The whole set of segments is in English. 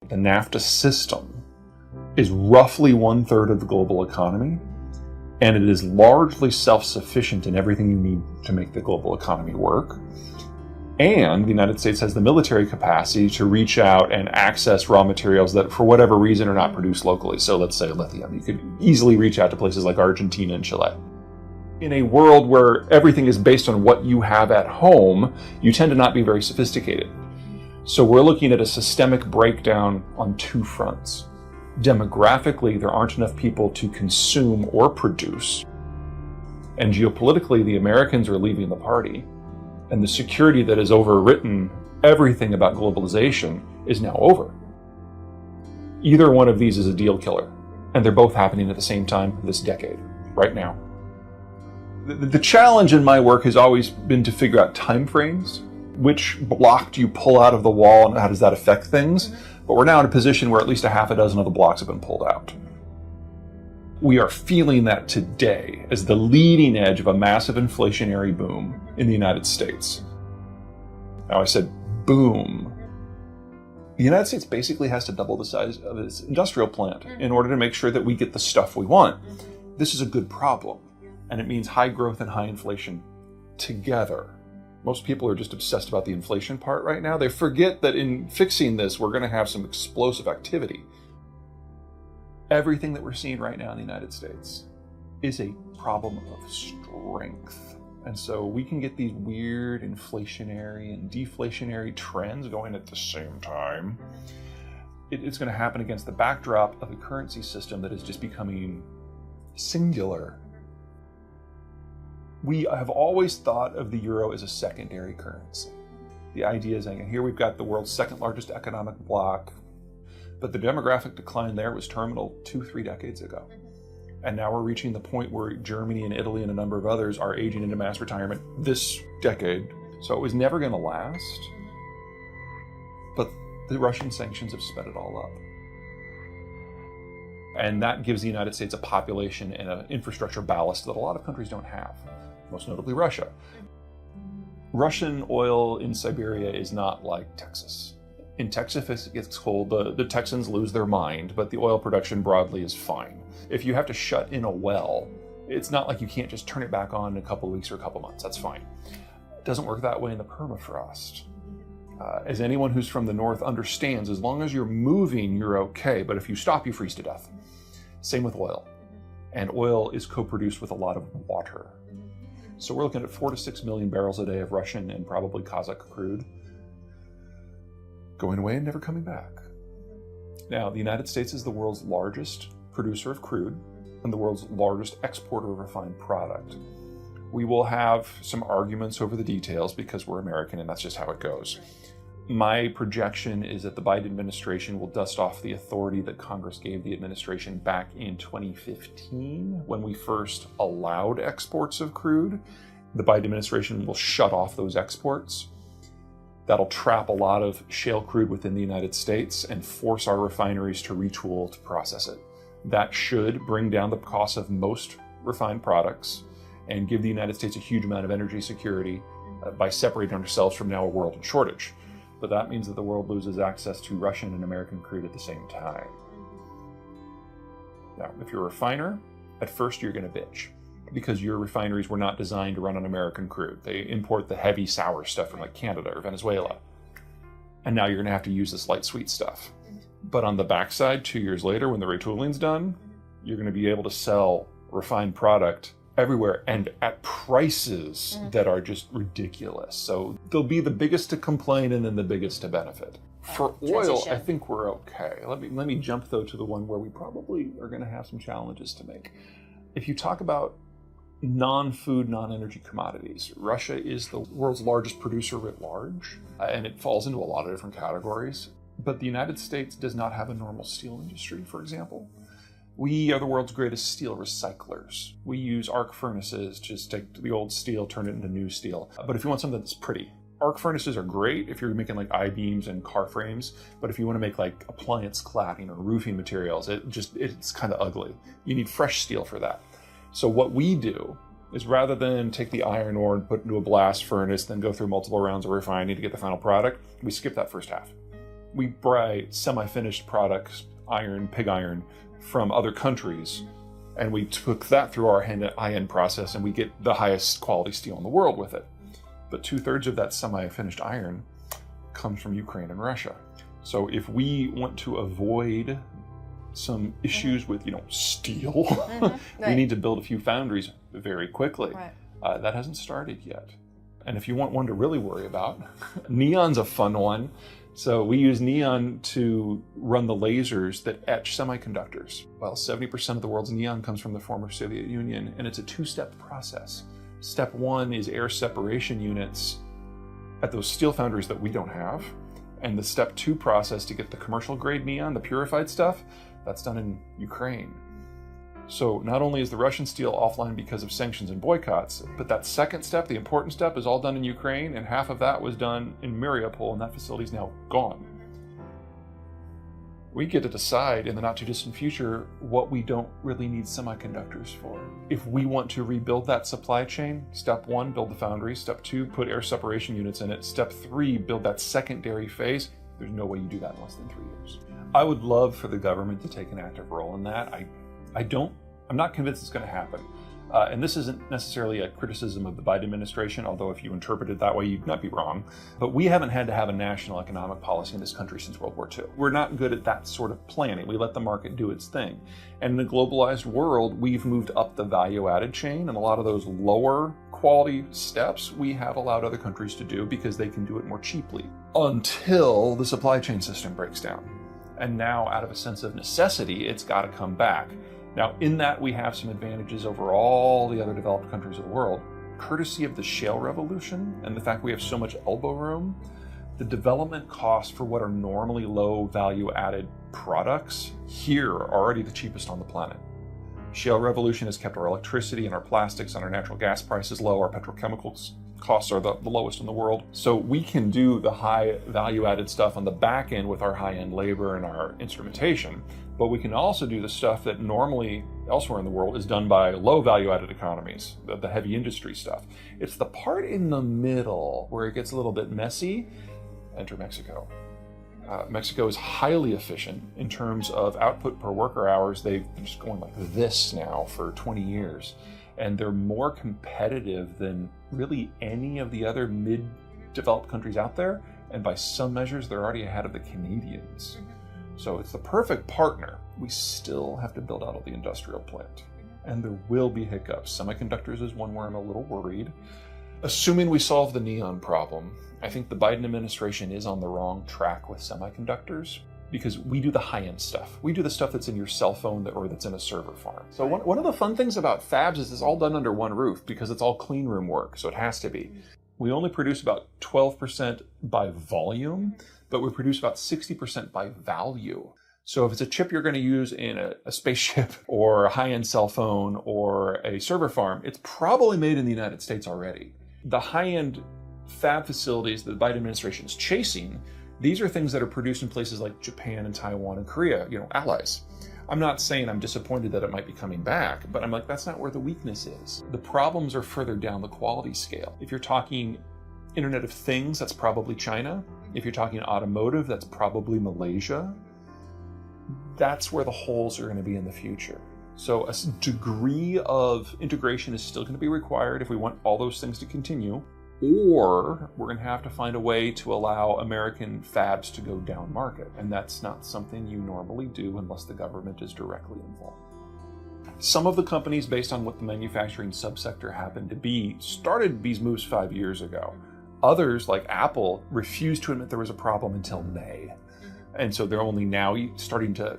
The Nafta system is roughly 1/3 of the global economy, and it is largely self-sufficient in everything you need to make the global economy work. And the United States has the military capacity to reach out and access raw materials that, for whatever reason, are not produced locally. So let's say lithium. You could easily reach out to places like Argentina and Chile. In a world where everything is based on what you have at home, you tend to not be very sophisticated. So we're looking at a systemic breakdown on two fronts. Demographically, there aren't enough people to consume or produce. And geopolitically, the Americans are leaving the party. And the security that has overwritten everything about globalization is now over. Either one of these is a deal killer, and they're both happening at the same time this decade, right now. The challenge in my work has always been to figure out timeframes. Which block do you pull out of the wall, and how does that affect things? But we're now in a position where at least a half a dozen of the blocks have been pulled out. We are feeling that today as the leading edge of a massive inflationary boom in the United States. Now, I said boom. The United States basically has to double the size of its industrial plant in order to make sure that we get the stuff we want. This is a good problem, and it means high growth and high inflation together. Most people are just obsessed about the inflation part right now. They forget that in fixing this, we're going to have some explosive activity. Everything that we're seeing right now in the United States is a problem of strength. And so we can get these weird inflationary and deflationary trends going at the same time. It's going to happen against the backdrop of a currency system that is just becoming singular. We have always thought of the euro as a secondary currency. The idea is that here we've got the world's second largest economic bloc, but the demographic decline there was terminal 2-3 decades ago. And now we're reaching the point where Germany and Italy and a number of others are aging into mass retirement this decade. So it was never going to last. But the Russian sanctions have sped it all up. And that gives the United States a population and an infrastructure ballast that a lot of countries don't have, most notably Russia. Russian oil in Siberia is not like Texas. In Texas, if it gets cold, the Texans lose their mind, but the oil production broadly is fine. If you have to shut in a well, it's not like you can't just turn it back on in a couple of weeks or a couple of months. That's fine. It doesn't work that way in the permafrost. As anyone who's from the north understands, as long as you're moving, you're okay, but if you stop, you freeze to death. Same with oil. And oil is co-produced with a lot of water. So we're looking at 4 to 6 million barrels a day of Russian and probably Kazakh crude going away and never coming back. Now, the United States is the world's largest producer of crude and the world's largest exporter of refined product. We will have some arguments over the details because we're American and that's just how it goes. My projection is that the Biden administration will dust off the authority that Congress gave the administration back in 2015 when we first allowed exports of crude. The Biden administration will shut off those exports. That'll trap a lot of shale crude within the United States and force our refineries to retool to process it. That should bring down the cost of most refined products and give the United States a huge amount of energy security by separating ourselves from now a world in shortage. But that means that the world loses access to Russian and American crude at the same time. Now, if you're a refiner, at first you're going to bitch because your refineries were not designed to run on American crude. They import the heavy sour stuff from like Canada or Venezuela. And now you're going to have to use this light sweet stuff. But on the backside, 2 years later, when the retooling's done, you're going to be able to sell refined product everywhere and at prices that are just ridiculous. So they'll be the biggest to complain and then the biggest to benefit. For oil, I think we're okay. Let me jump though to the one where we probably are going to have some challenges to make. If you talk about non-food, non-energy commodities, Russia is the world's largest producer writ large, and it falls into a lot of different categories. But the United States does not have a normal steel industry, for example. We are the world's greatest steel recyclers. We use arc furnaces to just take the old steel, turn it into new steel. But if you want something that's pretty, arc furnaces are great if you're making like I-beams and car frames, but if you want to make like appliance cladding or roofing materials, it's kind of ugly. You need fresh steel for that. So what we do is rather than take the iron ore and put it into a blast furnace, then go through multiple rounds of refining to get the final product, we skip that first half. we buy semi-finished products, iron, pig iron, from other countries, and we took that through our high-end process, and we get the highest quality steel in the world with it. But 2/3 of that semi-finished iron comes from Ukraine and Russia. So if we want to avoid some issues with, steel, we need to build a few foundries very quickly. Right. That hasn't started yet. And if you want one to really worry about, neon's a fun one. So we use neon to run the lasers that etch semiconductors. Well, 70% of the world's neon comes from the former Soviet Union, and it's a 2-step process. Step 1 is air separation units at those steel foundries that we don't have. And the step 2 process to get the commercial grade neon, the purified stuff, that's done in Ukraine. So not only is the Russian steel offline because of sanctions and boycotts, but that second step, the important step, is all done in Ukraine, and half of that was done in Mariupol, and that facility is now gone. We get to decide in the not too distant future what we don't really need semiconductors for. If we want to rebuild that supply chain, step 1, build the foundry. Step 2, put air separation units in it. Step 3, build that secondary phase. There's no way you do that in less than 3 years. I would love for the government to take an active role in that. I'm not convinced it's going to happen. And this isn't necessarily a criticism of the Biden administration, although if you interpret it that way, you'd not be wrong. But we haven't had to have a national economic policy in this country since World War II. We're not good at that sort of planning. We let the market do its thing. And in a globalized world, we've moved up the value-added chain, and a lot of those lower quality steps we have allowed other countries to do because they can do it more cheaply until the supply chain system breaks down. And now, out of a sense of necessity, it's got to come back. Now, in that, we have some advantages over all the other developed countries of the world. Courtesy of the shale revolution and the fact we have so much elbow room, the development costs for what are normally low value-added products here are already the cheapest on the planet. Shale revolution has kept our electricity and our plastics and our natural gas prices low. Our petrochemicals costs are the lowest in the world. So we can do the high value-added stuff on the back end with our high-end labor and our instrumentation. But we can also do the stuff that normally elsewhere in the world is done by low value-added economies, the heavy industry stuff. It's the part in the middle where it gets a little bit messy. Enter Mexico. Mexico is highly efficient in terms of output per worker hours. They've been just going like this now for 20 years. And they're more competitive than really any of the other mid-developed countries out there. And by some measures, they're already ahead of the Canadians. So it's the perfect partner. We still have to build out all the industrial plant. And there will be hiccups. Semiconductors is one where I'm a little worried. Assuming we solve the neon problem, I think the Biden administration is on the wrong track with semiconductors because we do the high-end stuff. We do the stuff that's in your cell phone or that's in a server farm. So one of the fun things about fabs is it's all done under one roof because it's all clean room work, so it has to be. We only produce about 12% by volume, but we produce about 60% by value. So if it's a chip you're going to use in a spaceship or a high-end cell phone or a server farm, it's probably made in the United States already. The high-end fab facilities that the Biden administration is chasing, these are things that are produced in places like Japan and Taiwan and Korea, allies. I'm not saying I'm disappointed that it might be coming back, but I'm like, that's not where the weakness is. The problems are further down the quality scale. If you're talking Internet of Things, that's probably China. If you're talking automotive, that's probably Malaysia. That's where the holes are going to be in the future. So a degree of integration is still going to be required if we want all those things to continue, or we're going to have to find a way to allow American fabs to go down market. And that's not something you normally do unless the government is directly involved. Some of the companies, based on what the manufacturing subsector happened to be, started these moves 5 years ago. Others, like Apple, refused to admit there was a problem until May. And so they're only now starting to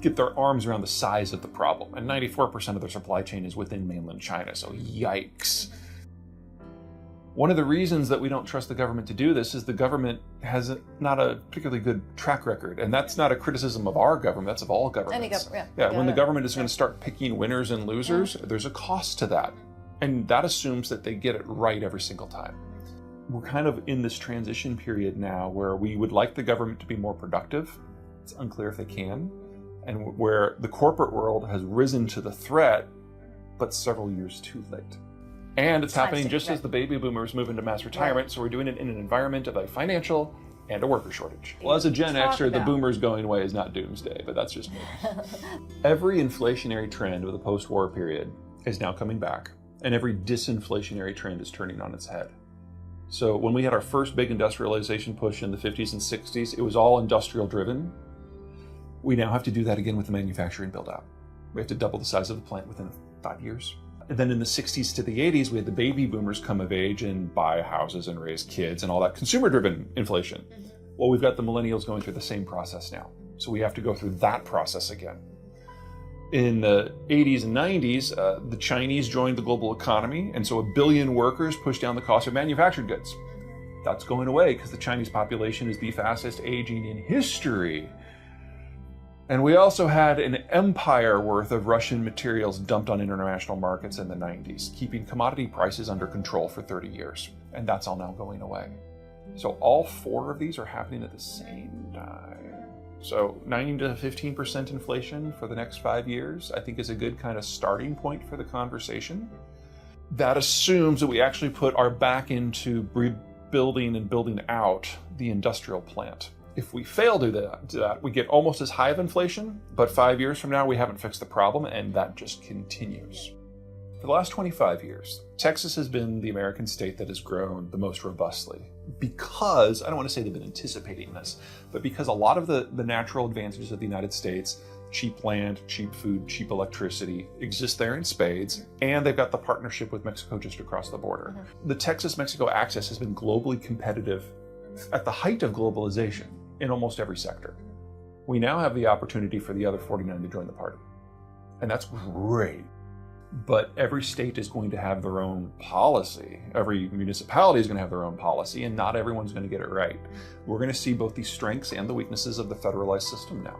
get their arms around the size of the problem. And 94% of their supply chain is within mainland China, so yikes. One of the reasons that we don't trust the government to do this is the government has not a particularly good track record. And that's not a criticism of our government, that's of all governments. When the government is going to start picking winners and losers, there's a cost to that. And that assumes that they get it right every single time. We're kind of in this transition period now where we would like the government to be more productive. It's unclear if they can. And where the corporate world has risen to the threat, but several years too late. And it's happening just as the baby boomers move into mass retirement. So we're doing it in an environment of a financial and a worker shortage. Well, as a Gen Xer, the boomers going away is not doomsday, but that's just me. Every inflationary trend of the post-war period is now coming back, and every disinflationary trend is turning on its head. So when we had our first big industrialization push in the 50s and 60s, it was all industrial driven. We now have to do that again with the manufacturing build out. We have to double the size of the plant within 5 years. And then in the 60s to the 80s, we had the baby boomers come of age and buy houses and raise kids and all that consumer-driven inflation. Well, we've got the millennials going through the same process now. So we have to go through that process again. In the 80s and 90s, the Chinese joined the global economy, and so 1 billion workers pushed down the cost of manufactured goods. That's going away because the Chinese population is the fastest aging in history. And we also had an empire worth of Russian materials dumped on international markets in the 90s, keeping commodity prices under control for 30 years. And that's all now going away. So all 4 of these are happening at the same time. So 9 to 15% inflation for the next 5 years, I think is a good kind of starting point for the conversation. That assumes that we actually put our back into rebuilding and building out the industrial plant. If we fail to do that, we get almost as high of inflation, but 5 years from now, we haven't fixed the problem, and that just continues. For the last 25 years, Texas has been the American state that has grown the most robustly because, I don't want to say they've been anticipating this, but because a lot of the natural advantages of the United States, cheap land, cheap food, cheap electricity, exist there in spades, and they've got the partnership with Mexico just across the border. The Texas-Mexico axis has been globally competitive at the height of globalization in almost every sector. We now have the opportunity for the other 49 to join the party. And that's great. But every state is going to have their own policy. Every municipality is going to have their own policy, and not everyone's going to get it right. We're going to see both the strengths and the weaknesses of the federalized system now.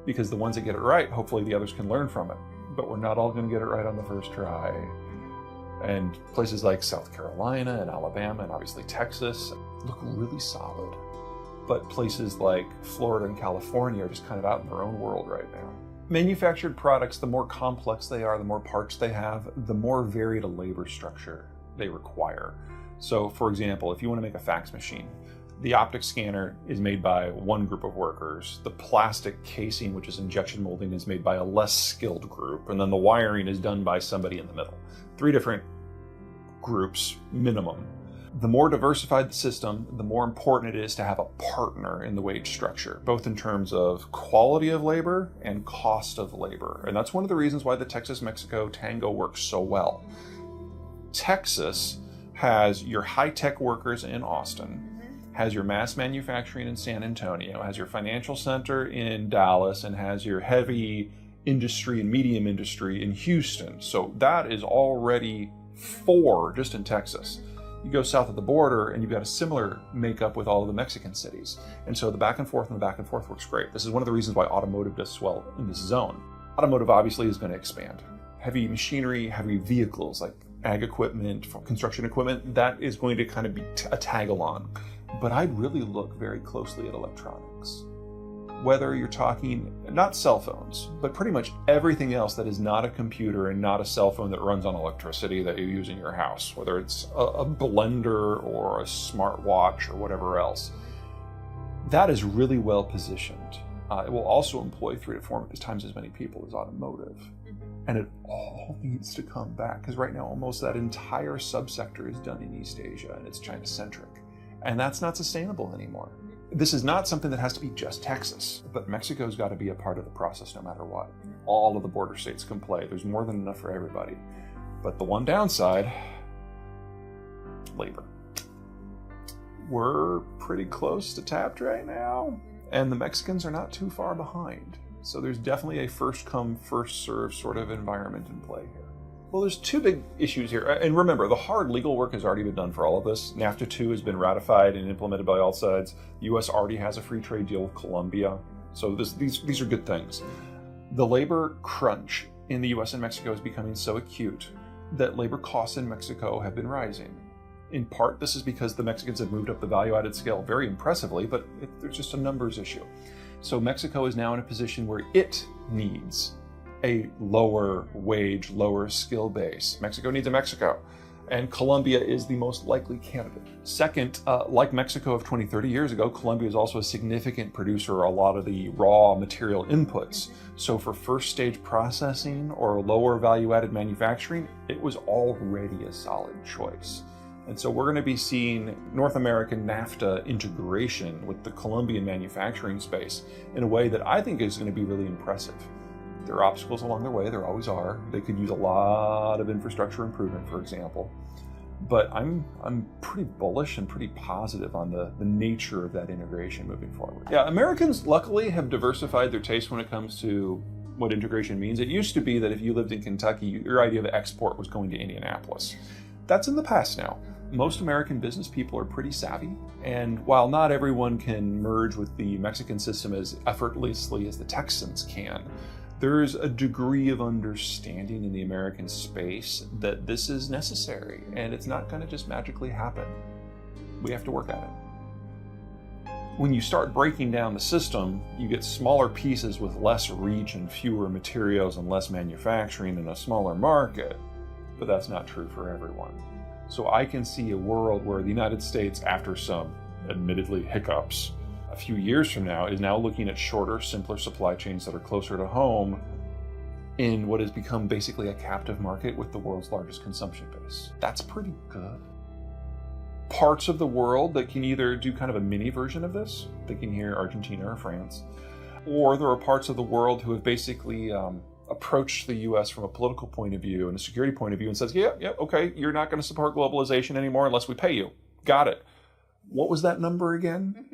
Because the ones that get it right, hopefully the others can learn from it. But we're not all going to get it right on the first try. And places like South Carolina and Alabama and obviously Texas look really solid. But places like Florida and California are just kind of out in their own world right now. Manufactured products, the more complex they are, the more parts they have, the more varied a labor structure they require. So, for example, if you want to make a fax machine, the optic scanner is made by one group of workers. The plastic casing, which is injection molding, is made by a less skilled group. And then the wiring is done by somebody in the middle. 3 different groups, minimum. The more diversified the system, the more important it is to have a partner in the wage structure, both in terms of quality of labor and cost of labor. And that's one of the reasons why the Texas-Mexico tango works so well. Texas has your high-tech workers in Austin, has your mass manufacturing in San Antonio, has your financial center in Dallas, and has your heavy industry and medium industry in Houston. So that is already 4 just in Texas. You go south of the border and you've got a similar makeup with all of the Mexican cities. And so the back and forth works great. This is one of the reasons why automotive does well in this zone. Automotive obviously is going to expand. Heavy machinery, heavy vehicles like ag equipment, construction equipment, that is going to kind of be a tag-along. But I'd really look very closely at electronics. Whether you're talking, not cell phones, but pretty much everything else that is not a computer and not a cell phone that runs on electricity that you use in your house, whether it's a blender or a smartwatch or whatever else, that is really well positioned. It will also employ 3 to 4 times as many people as automotive. And it all needs to come back, because right now almost that entire subsector is done in East Asia and it's China-centric. And that's not sustainable anymore. This is not something that has to be just Texas, but Mexico's got to be a part of the process no matter what. All of the border states can play. There's more than enough for everybody. But the one downside, labor. We're pretty close to tapped right now, and the Mexicans are not too far behind. So there's definitely a first come, first serve sort of environment in play here. Well, there's 2 big issues here. And remember, the hard legal work has already been done for all of this. NAFTA 2 has been ratified and implemented by all sides. The U.S. already has a free trade deal with Colombia. So these are good things. The labor crunch in the U.S. and Mexico is becoming so acute that labor costs in Mexico have been rising. In part, this is because the Mexicans have moved up the value-added scale very impressively, but there's just a numbers issue. So Mexico is now in a position where it needs a lower wage, lower skill base. Mexico needs a Mexico. And Colombia is the most likely candidate. Second, like Mexico of 20, 30 years ago, Colombia is also a significant producer of a lot of the raw material inputs. So for first stage processing or lower value-added manufacturing, it was already a solid choice. And so we're going to be seeing North American Nafta integration with the Colombian manufacturing space in a way that I think is going to be really impressive. There are obstacles along their way, there always are. They could use a lot of infrastructure improvement, for example. But I'm pretty bullish and pretty positive on the nature of that integration moving forward. Yeah, Americans luckily have diversified their taste when it comes to what integration means. It used to be that if you lived in Kentucky, your idea of export was going to Indianapolis. That's in the past now. Most American business people are pretty savvy, and while not everyone can merge with the Mexican system as effortlessly as the Texans can, there's a degree of understanding in the American space that this is necessary, and it's not going to just magically happen. We have to work at it. When you start breaking down the system, you get smaller pieces with less reach and fewer materials and less manufacturing in a smaller market, but that's not true for everyone. So I can see a world where the United States, after some admittedly hiccups, a few years from now, is now looking at shorter, simpler supply chains that are closer to home in what has become basically a captive market with the world's largest consumption base. That's pretty good. Parts of the world that can either do kind of a mini version of this, thinking here Argentina or France, or there are parts of the world who have basically approached the US from a political point of view and a security point of view and says, yeah, okay, you're not going to support globalization anymore unless we pay you. Got it. What was that number again?